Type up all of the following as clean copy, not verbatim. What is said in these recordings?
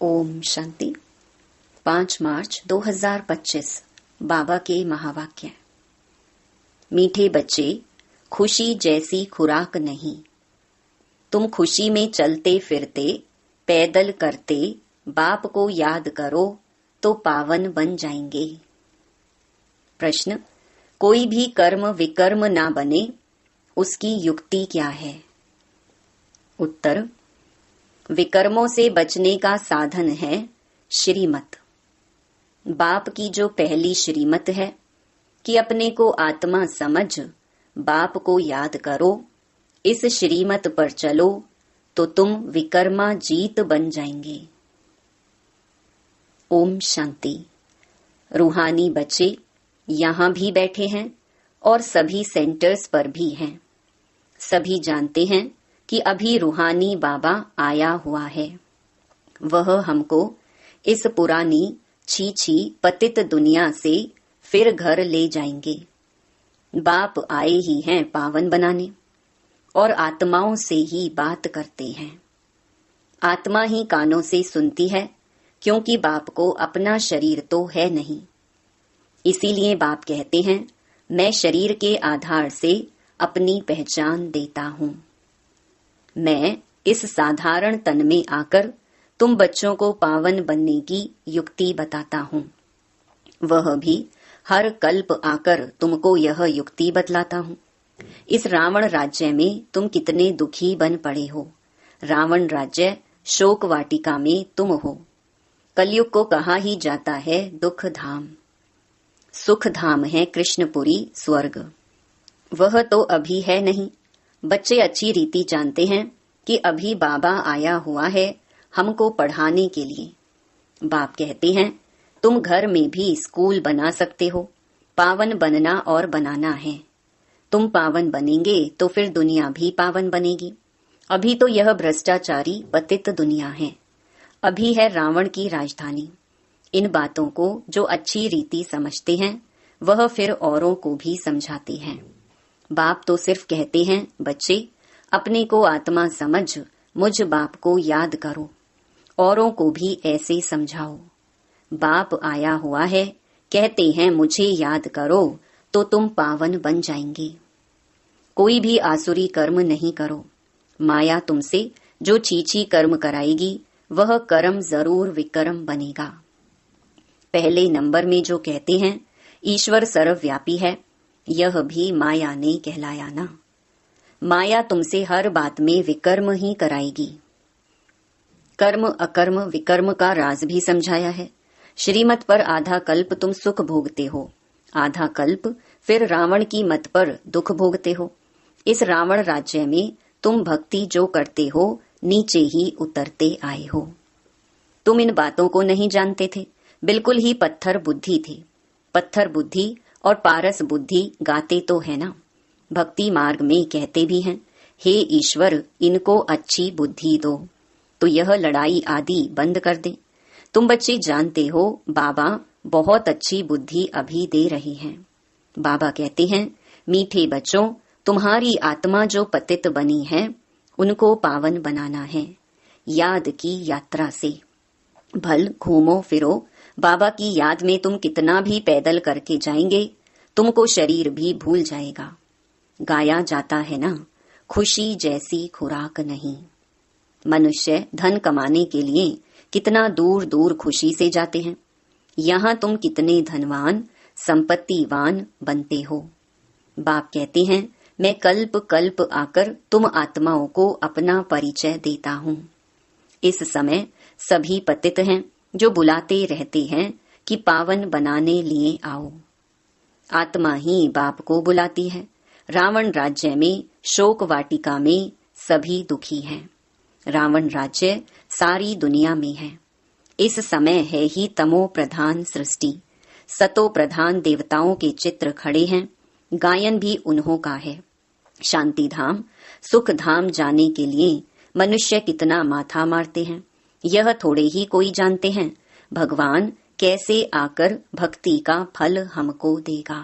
ओम शांति। 5 मार्च 2025 बाबा के महावाक्य। मीठे बच्चे, खुशी जैसी खुराक नहीं। तुम खुशी में चलते फिरते, पैदल करते बाप को याद करो तो पावन बन जाएंगे। प्रश्न, कोई भी कर्म विकर्म ना बने, उसकी युक्ति क्या है? उत्तर, विकर्मों से बचने का साधन है श्रीमत। बाप की जो पहली श्रीमत है कि अपने को आत्मा समझ बाप को याद करो, इस श्रीमत पर चलो तो तुम विकर्मा जीत बन जाएंगे। ओम शांति। रूहानी बच्चे यहाँ भी बैठे हैं और सभी सेंटर्स पर भी हैं। सभी जानते हैं कि अभी रूहानी बाबा आया हुआ है। वह हमको इस पुरानी छीछी पतित दुनिया से फिर घर ले जाएंगे। बाप आए ही हैं पावन बनाने और आत्माओं से ही बात करते हैं। आत्मा ही कानों से सुनती है, क्योंकि बाप को अपना शरीर तो है नहीं। इसीलिए बाप कहते हैं, मैं शरीर के आधार से अपनी पहचान देता हूँ। मैं इस साधारण तन में आकर तुम बच्चों को पावन बनने की युक्ति बताता हूँ। वह भी हर कल्प आकर तुमको यह युक्ति बतलाता हूँ। इस रावण राज्य में तुम कितने दुखी बन पड़े हो। रावण राज्य शोक वाटिका में तुम हो। कलयुग को कहा ही जाता है दुख धाम। सुख धाम है कृष्णपुरी स्वर्ग। वह तो अभी है नहीं। बच्चे अच्छी रीति जानते हैं कि अभी बाबा आया हुआ है हमको पढ़ाने के लिए। बाप कहते हैं, तुम घर में भी स्कूल बना सकते हो। पावन बनना और बनाना है। तुम पावन बनेंगे तो फिर दुनिया भी पावन बनेगी। अभी तो यह भ्रष्टाचारी पतित दुनिया है। अभी है रावण की राजधानी। इन बातों को जो अच्छी रीति समझते हैं, वह फिर औरों को भी समझाते हैं। बाप तो सिर्फ कहते हैं, बच्चे अपने को आत्मा समझ मुझ बाप को याद करो, औरों को भी ऐसे समझाओ। बाप आया हुआ है, कहते हैं मुझे याद करो तो तुम पावन बन जाएंगे। कोई भी आसुरी कर्म नहीं करो। माया तुमसे जो छीछी कर्म कराएगी, वह कर्म जरूर विकर्म बनेगा। पहले नंबर में जो कहते हैं ईश्वर सर्वव्यापी है, यह भी माया ने कहलाया ना। माया तुमसे हर बात में विकर्म ही कराएगी। कर्म अकर्म विकर्म का राज भी समझाया है। श्रीमत पर आधा कल्प तुम सुख भोगते हो, आधा कल्प फिर रावण की मत पर दुख भोगते हो। इस रावण राज्य में तुम भक्ति जो करते हो, नीचे ही उतरते आए हो। तुम इन बातों को नहीं जानते थे, बिल्कुल ही पत्थर बुद्धि थे। पत्थर बुद्धि और पारस बुद्धि गाते तो है ना। भक्ति मार्ग में कहते भी हैं, हे ईश्वर इनको अच्छी बुद्धि दो, तो यह लड़ाई आदि बंद कर दे। तुम बच्चे जानते हो बाबा बहुत अच्छी बुद्धि अभी दे रही हैं। बाबा कहते हैं, मीठे बच्चों, तुम्हारी आत्मा जो पतित बनी है, उनको पावन बनाना है याद की यात्रा से। भल घूमो फिरो, बाबा की याद में तुम कितना भी पैदल करके जाएंगे, तुमको शरीर भी भूल जाएगा। गाया जाता है ना, खुशी जैसी खुराक नहीं। मनुष्य धन कमाने के लिए कितना दूर दूर खुशी से जाते हैं। यहाँ तुम कितने धनवान संपत्तिवान बनते हो। बाप कहते हैं, मैं कल्प कल्प आकर तुम आत्माओं को अपना परिचय देता हूँ। इस समय सभी पतित हैं जो बुलाते रहते हैं कि पावन बनाने लिए आओ। आत्मा ही बाप को बुलाती है। रावण राज्य में शोक वाटिका में सभी दुखी हैं। रावण राज्य सारी दुनिया में है। इस समय है ही तमो प्रधान सृष्टि। सतो प्रधान देवताओं के चित्र खड़े हैं। गायन भी उन्हों का है। शांति धाम सुख धाम जाने के लिए मनुष्य कितना माथा मारते हैं, यह थोड़े ही कोई जानते हैं। भगवान कैसे आकर भक्ति का फल हमको देगा।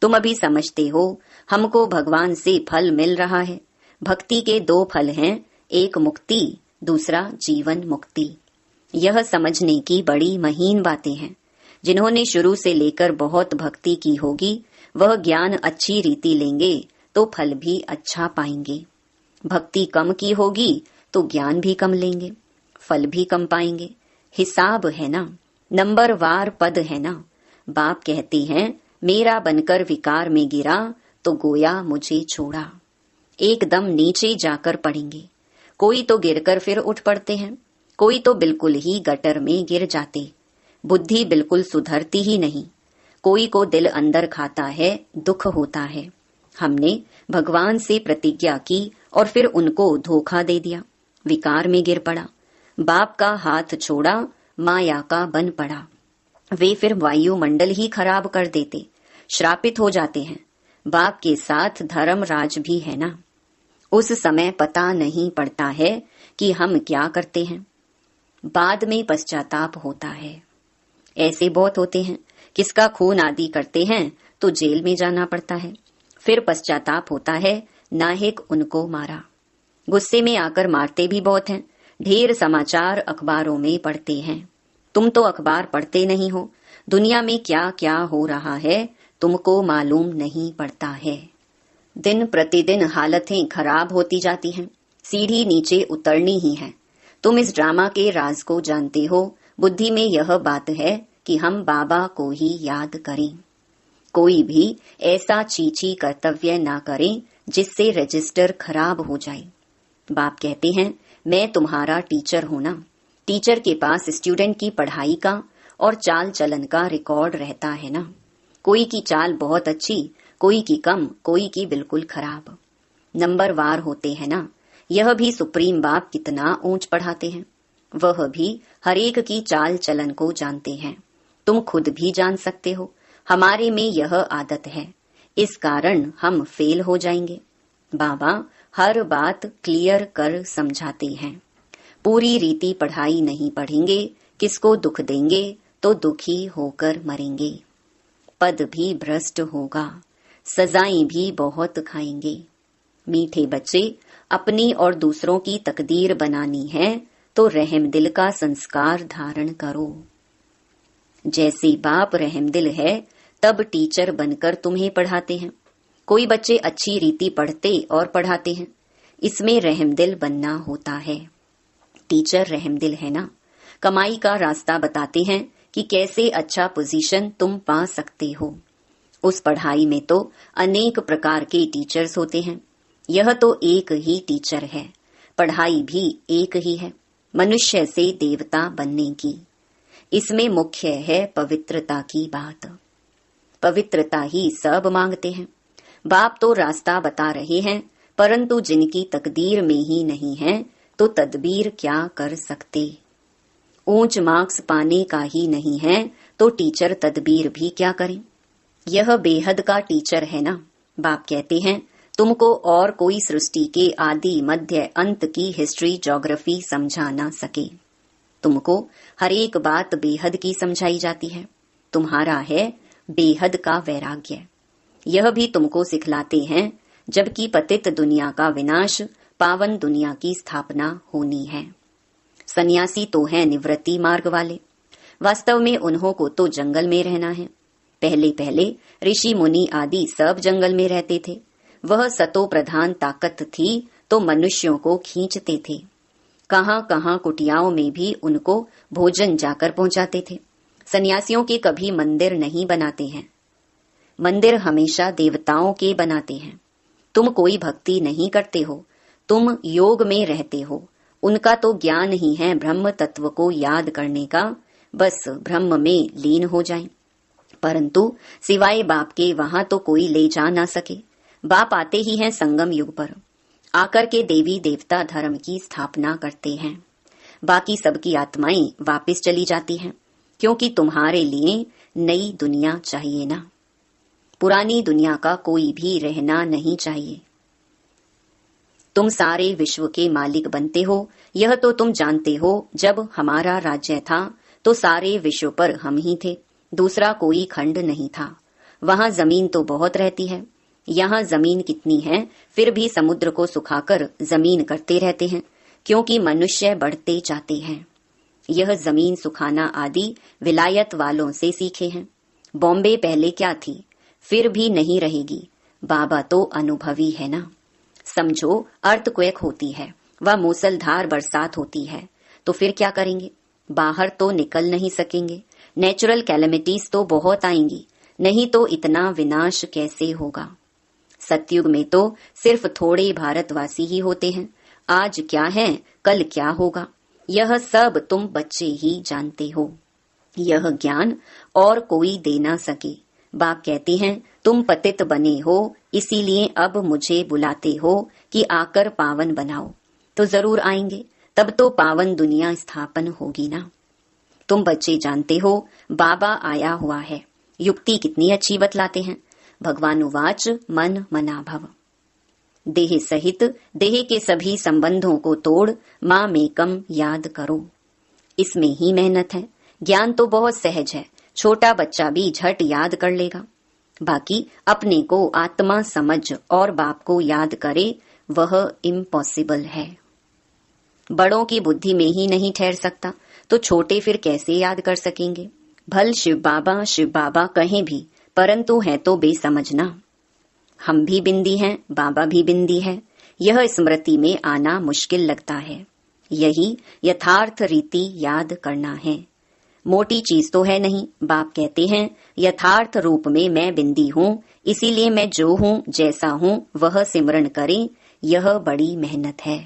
तुम अभी समझते हो हमको भगवान से फल मिल रहा है। भक्ति के 2 फल हैं, एक मुक्ति, दूसरा जीवन मुक्ति। यह समझने की बड़ी महीन बातें हैं। जिन्होंने शुरू से लेकर बहुत भक्ति की होगी वह ज्ञान अच्छी रीति लेंगे तो फल भी अच्छा पाएंगे। भक्ति कम की होगी तो ज्ञान भी कम लेंगे, फल भी कम पाएंगे। हिसाब है ना, नंबरवार पद है ना। बाप कहते हैं मेरा बनकर विकार में गिरा तो गोया मुझे छोड़ा। एकदम नीचे जाकर पड़ेंगे। कोई तो गिरकर फिर उठ पड़ते हैं, कोई तो बिल्कुल ही गटर में गिर जाते। बुद्धि बिल्कुल सुधरती ही नहीं। कोई को दिल अंदर खाता है, दुख होता है। हमने भगवान से प्रतिज्ञा की और फिर उनको धोखा दे दिया, विकार में गिर पड़ा। बाप का हाथ छोड़ा, माया का बन पड़ा। वे फिर वायुमंडल ही खराब कर देते, श्रापित हो जाते हैं। बाप के साथ धर्मराज भी है ना। उस समय पता नहीं पड़ता है कि हम क्या करते हैं, बाद में पश्चाताप होता है। ऐसे बहुत होते हैं, किसका खून आदि करते हैं तो जेल में जाना पड़ता है, फिर पश्चाताप होता है नाहिक उनको मारा। गुस्से में आकर मारते भी बहुत हैं। ढेर समाचार अखबारों में पढ़ते हैं। तुम तो अखबार पढ़ते नहीं हो, दुनिया में क्या क्या हो रहा है तुमको मालूम नहीं पड़ता है। दिन प्रतिदिन हालतें खराब होती जाती हैं, सीढ़ी नीचे उतरनी ही है। तुम इस ड्रामा के राज को जानते हो। बुद्धि में यह बात है कि हम बाबा को ही याद करें। कोई भी ऐसा चीची कर्तव्य ना करें जिससे रजिस्टर खराब हो जाए। बाप कहते हैं मैं तुम्हारा टीचर हूं ना। टीचर के पास स्टूडेंट की पढ़ाई का और चाल चलन का रिकॉर्ड रहता है ना। कोई की चाल बहुत अच्छी, कोई की कम, कोई की बिल्कुल खराब। नंबरवार होते हैं ना। यह भी सुप्रीम बाप कितना ऊंच पढ़ाते हैं। वह भी हरेक की चाल चलन को जानते हैं। तुम खुद भी जान सकते हो। हमारे में यह आदत है, इस कारण हम फेल हो जाएंगे। बाबा हर बात क्लियर कर समझाते हैं। पूरी रीति पढ़ाई नहीं पढ़ेंगे, किसको दुख देंगे तो दुखी होकर मरेंगे। पद भी भ्रष्ट होगा, सजाएं भी बहुत खाएंगे। मीठे बच्चे, अपनी और दूसरों की तकदीर बनानी है तो रहम दिल का संस्कार धारण करो। जैसे बाप रहम दिल है तब टीचर बनकर तुम्हें पढ़ाते हैं। कोई बच्चे अच्छी रीति पढ़ते और पढ़ाते हैं, इसमें रहम दिल बनना होता है। टीचर रहम दिल है ना। कमाई का रास्ता बताते हैं कि कैसे अच्छा पोजीशन तुम पा सकते हो। उस पढ़ाई में तो अनेक प्रकार के टीचर्स होते हैं। यह तो एक ही टीचर है। पढ़ाई भी एक ही है, मनुष्य से देवता बनने की। इसमें मुख्य है पवित्रता की बात। पवित्रता ही सब मांगते हैं। बाप तो रास्ता बता रहे हैं, परंतु जिनकी तकदीर में ही नहीं है तो तदबीर क्या कर सकते। ऊंच मार्क्स पाने का ही नहीं है तो टीचर तदबीर भी क्या करें। यह बेहद का टीचर है ना। बाप कहते हैं तुमको और कोई सृष्टि के आदि मध्य अंत की हिस्ट्री ज्योग्राफी समझा ना सके। तुमको हर एक बात बेहद की समझाई जाती है। तुम्हारा है बेहद का वैराग्य। यह भी तुमको सिखलाते हैं जबकि पतित दुनिया का विनाश, पावन दुनिया की स्थापना होनी है। सन्यासी तो है निवृत्ति मार्ग वाले। वास्तव में उन्हों को तो जंगल में रहना है। पहले पहले ऋषि मुनि आदि सब जंगल में रहते थे। वह सतो प्रधान ताकत थी तो मनुष्यों को खींचते थे। कहां कहां कुटियाओं में भी उनको भोजन जाकर पहुंचाते थे। सन्यासियों के कभी मंदिर नहीं बनाते हैं। मंदिर हमेशा देवताओं के बनाते हैं। तुम कोई भक्ति नहीं करते हो, तुम योग में रहते हो। उनका तो ज्ञान ही है ब्रह्म तत्व को याद करने का, बस ब्रह्म में लीन हो जाएं। परंतु सिवाय बाप के वहां तो कोई ले जा ना सके। बाप आते ही हैं संगम युग पर, आकर के देवी देवता धर्म की स्थापना करते हैं। बाकी सबकी आत्माएं वापस चली जाती हैं, क्योंकि तुम्हारे लिए नई दुनिया चाहिए ना। पुरानी दुनिया का कोई भी रहना नहीं चाहिए। तुम सारे विश्व के मालिक बनते हो, यह तो तुम जानते हो। जब हमारा राज्य था तो सारे विश्व पर हम ही थे, दूसरा कोई खंड नहीं था। वहां जमीन तो बहुत रहती है, यहाँ जमीन कितनी है, फिर भी समुद्र को सुखाकर जमीन करते रहते हैं, क्योंकि मनुष्य बढ़ते जाते हैं। यह जमीन सुखाना आदि विलायत वालों से सीखे हैं। बॉम्बे पहले क्या थी, फिर भी नहीं रहेगी। बाबा तो अनुभवी है ना। समझो अर्थक्वेक होती है, वह मूसलधार बरसात होती है, तो फिर क्या करेंगे? बाहर तो निकल नहीं सकेंगे। नेचुरल कैलेमिटीज तो बहुत आएंगी, नहीं तो इतना विनाश कैसे होगा। सतयुग में तो सिर्फ थोड़े भारतवासी ही होते हैं। आज क्या है, कल क्या होगा, यह सब तुम बच्चे ही जानते हो। यह ज्ञान और कोई दे ना सके। बाप कहते हैं तुम पतित बने हो, इसीलिए अब मुझे बुलाते हो कि आकर पावन बनाओ। तो जरूर आएंगे, तब तो पावन दुनिया स्थापन होगी ना। तुम बच्चे जानते हो बाबा आया हुआ है। युक्ति कितनी अच्छी बतलाते हैं। भगवान उवाच मन मना भव। देह सहित देह के सभी संबंधों को तोड़ माँ मेकम याद करो। इसमें ही मेहनत है। ज्ञान तो बहुत सहज है, छोटा बच्चा भी झट याद कर लेगा। बाकी अपने को आत्मा समझ और बाप को याद करे, वह इम्पॉसिबल है। बड़ों की बुद्धि में ही नहीं ठहर सकता, तो छोटे फिर कैसे याद कर सकेंगे। भल शिव बाबा कहें भी, परंतु है तो बेसमझना। हम भी बिंदी हैं, बाबा भी बिंदी है। यह स्मृति में आना मुश्किल लगता है। यही यथार्थ रीति याद करना है। मोटी चीज तो है नहीं। बाप कहते हैं यथार्थ रूप में मैं बिंदी हूँ, इसीलिए मैं जो हूँ जैसा हूँ वह सिमरण करें। यह बड़ी मेहनत है।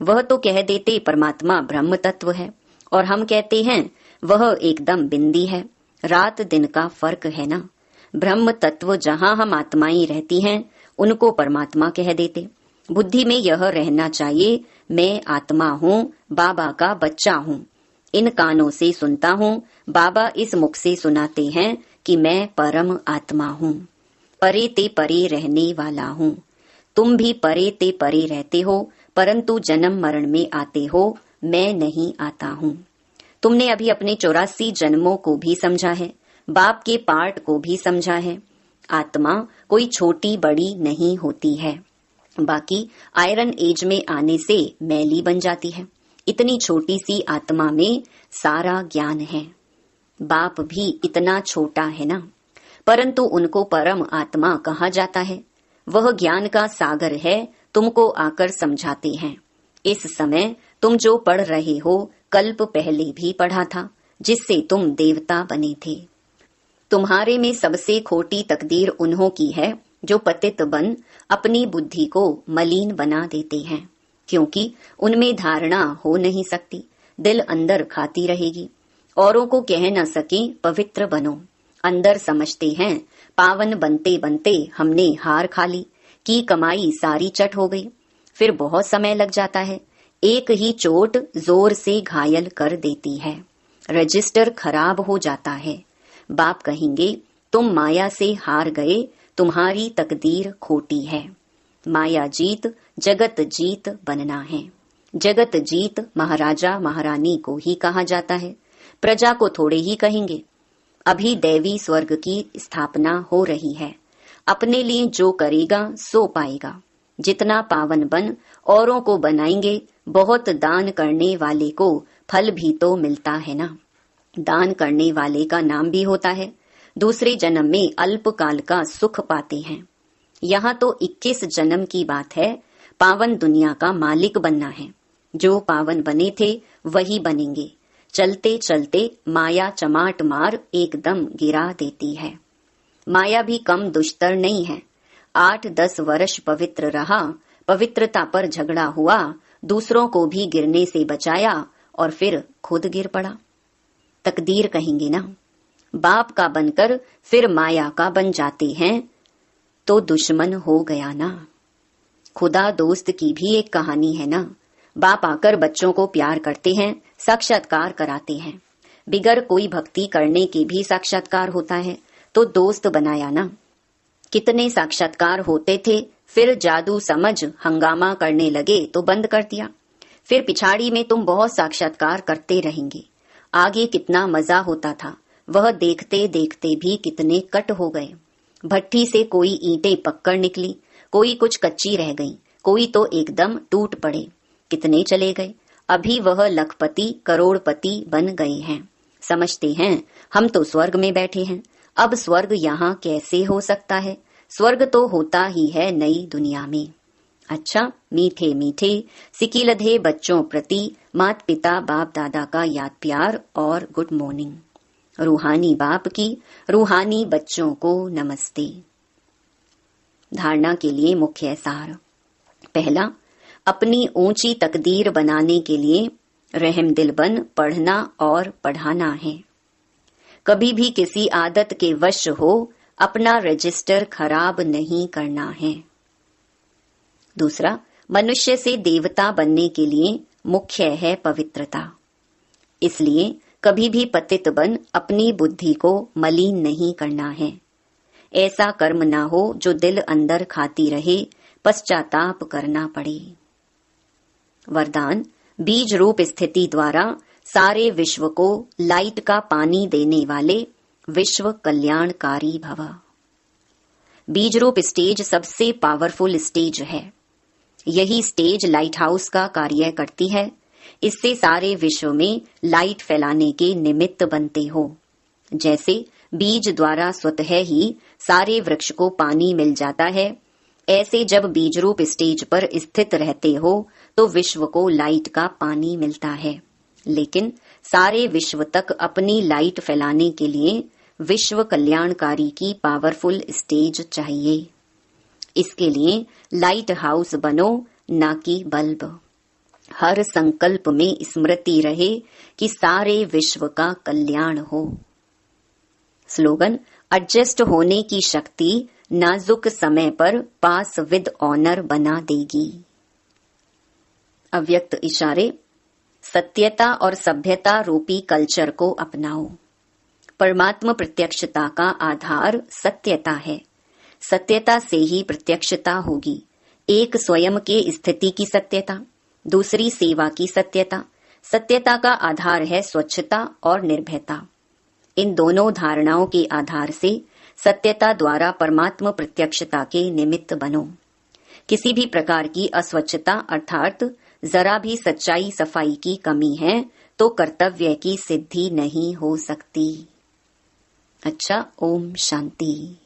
वह तो कह देते परमात्मा ब्रह्म तत्व है, और हम कहते हैं वह एकदम बिंदी है। रात दिन का फर्क है ना। ब्रह्म तत्व जहाँ हम आत्माएं रहती हैं, उनको परमात्मा कह देते। बुद्धि में यह रहना चाहिए मैं आत्मा हूँ, बाबा का बच्चा हूँ। इन कानों से सुनता हूँ, बाबा इस मुख से सुनाते हैं कि मैं परम आत्मा हूँ, परे ते परे रहने वाला हूँ। तुम भी परे ते परे रहते हो, परंतु जन्म मरण में आते हो, मैं नहीं आता हूँ। तुमने अभी अपने 84 जन्मों को भी समझा है, बाप के पार्ट को भी समझा है। आत्मा कोई छोटी बड़ी नहीं होती है। बाकी आयरन एज में आने से मैली बन जाती है। इतनी छोटी सी आत्मा में सारा ज्ञान है। बाप भी इतना छोटा है ना, परंतु उनको परम आत्मा कहा जाता है। वह ज्ञान का सागर है, तुमको आकर समझाते हैं। इस समय तुम जो पढ़ रहे हो, कल्प पहले भी पढ़ा था, जिससे तुम देवता बने थे। तुम्हारे में सबसे खोटी तकदीर उन्हों की है जो पतित बन अपनी बुद्धि को मलिन बना देते हैं, क्योंकि उनमें धारणा हो नहीं सकती। दिल अंदर खाती रहेगी। औरों को कह न सके पवित्र बनो, अंदर समझते हैं पावन बनते बनते हमने हार खा ली, की कमाई सारी चट हो गई। फिर बहुत समय लग जाता है। एक ही चोट जोर से घायल कर देती है, रजिस्टर खराब हो जाता है। बाप कहेंगे तुम माया से हार गए, तुम्हारी तकदीर खोटी है। माया जीत जगत जीत बनना है। जगत जीत महाराजा महारानी को ही कहा जाता है, प्रजा को थोड़े ही कहेंगे। अभी दैवी स्वर्ग की स्थापना हो रही है। अपने लिए जो करेगा सो पाएगा। जितना पावन बन औरों को बनाएंगे, बहुत दान करने वाले को फल भी तो मिलता है ना। दान करने वाले का नाम भी होता है। दूसरे जन्म में अल्पकाल का सुख पाते हैं। यहाँ तो 21 जन्म की बात है। पावन दुनिया का मालिक बनना है। जो पावन बने थे वही बनेंगे। चलते चलते माया चमाट मार एकदम गिरा देती है। माया भी कम दुष्टर नहीं है। 8-10 वर्ष पवित्र रहा, पवित्रता पर झगड़ा हुआ, दूसरों को भी गिरने से बचाया और फिर खुद गिर पड़ा। तकदीर कहेंगे ना। बाप का बनकर फिर माया का बन जाते हैं तो दुश्मन हो गया ना। खुदा दोस्त की भी एक कहानी है ना। बाप आकर बच्चों को प्यार करते हैं, साक्षात्कार कराते हैं। बिगर कोई भक्ति करने के भी साक्षात्कार होता है, तो दोस्त बनाया ना। कितने साक्षात्कार होते थे, फिर जादू समझ हंगामा करने लगे तो बंद कर दिया। फिर पिछाड़ी में तुम बहुत साक्षात्कार करते रहेंगे। आगे कितना मजा होता था, वह देखते देखते भी कितने कट हो गए। भट्ठी से कोई ईंटें पककर निकली, कोई कुछ कच्ची रह गई, कोई तो एकदम टूट पड़े। कितने चले गए। अभी वह लखपति करोड़पति बन गए हैं। समझते हैं हम तो स्वर्ग में बैठे हैं। अब स्वर्ग यहाँ कैसे हो सकता है? स्वर्ग तो होता ही है नई दुनिया में। अच्छा, मीठे मीठे सिकीलधे बच्चों प्रति माता पिता बाप दादा का याद प्यार और गुड मॉर्निंग। रूहानी बाप की रूहानी बच्चों को नमस्ते। धारणा के लिए मुख्य सार। पहला, अपनी ऊंची तकदीर बनाने के लिए रहमदिल बन पढ़ना और पढ़ाना है। कभी भी किसी आदत के वश हो अपना रजिस्टर खराब नहीं करना है। दूसरा, मनुष्य से देवता बनने के लिए मुख्य है पवित्रता। इसलिए कभी भी पतित बन अपनी बुद्धि को मलिन नहीं करना है। ऐसा कर्म ना हो जो दिल अंदर खाती रहे, पश्चाताप करना पड़े। वरदान, बीज रूप स्थिति द्वारा सारे विश्व को लाइट का पानी देने वाले विश्व कल्याणकारी भव। बीज रूप स्टेज सबसे पावरफुल स्टेज है। यही स्टेज लाइट हाउस का कार्य करती है। इससे सारे विश्व में लाइट फैलाने के निमित्त बनते हो। जैसे बीज द्वारा स्वतः ही सारे वृक्ष को पानी मिल जाता है, ऐसे जब बीज रूप स्टेज पर स्थित रहते हो तो विश्व को लाइट का पानी मिलता है। लेकिन सारे विश्व तक अपनी लाइट फैलाने के लिए विश्व कल्याणकारी की पावरफुल स्टेज चाहिए। इसके लिए लाइट हाउस बनो, ना कि बल्ब। हर संकल्प में स्मृति रहे कि सारे विश्व का कल्याण हो। स्लोगन, एडजस्ट होने की शक्ति नाजुक समय पर पास विद ऑनर बना देगी। अव्यक्त इशारे, सत्यता और सभ्यता रूपी कल्चर को अपनाओ। परमात्मा प्रत्यक्षता का आधार सत्यता है। सत्यता से ही प्रत्यक्षता होगी। एक स्वयं के स्थिति की सत्यता, दूसरी सेवा की सत्यता। सत्यता का आधार है स्वच्छता और निर्भयता। इन दोनों धारणाओं के आधार से सत्यता द्वारा परमात्मा प्रत्यक्षता के निमित्त बनो। किसी भी प्रकार की अस्वच्छता अर्थात जरा भी सच्चाई सफाई की कमी है तो कर्तव्य की सिद्धि नहीं हो सकती। अच्छा, ओम शांति।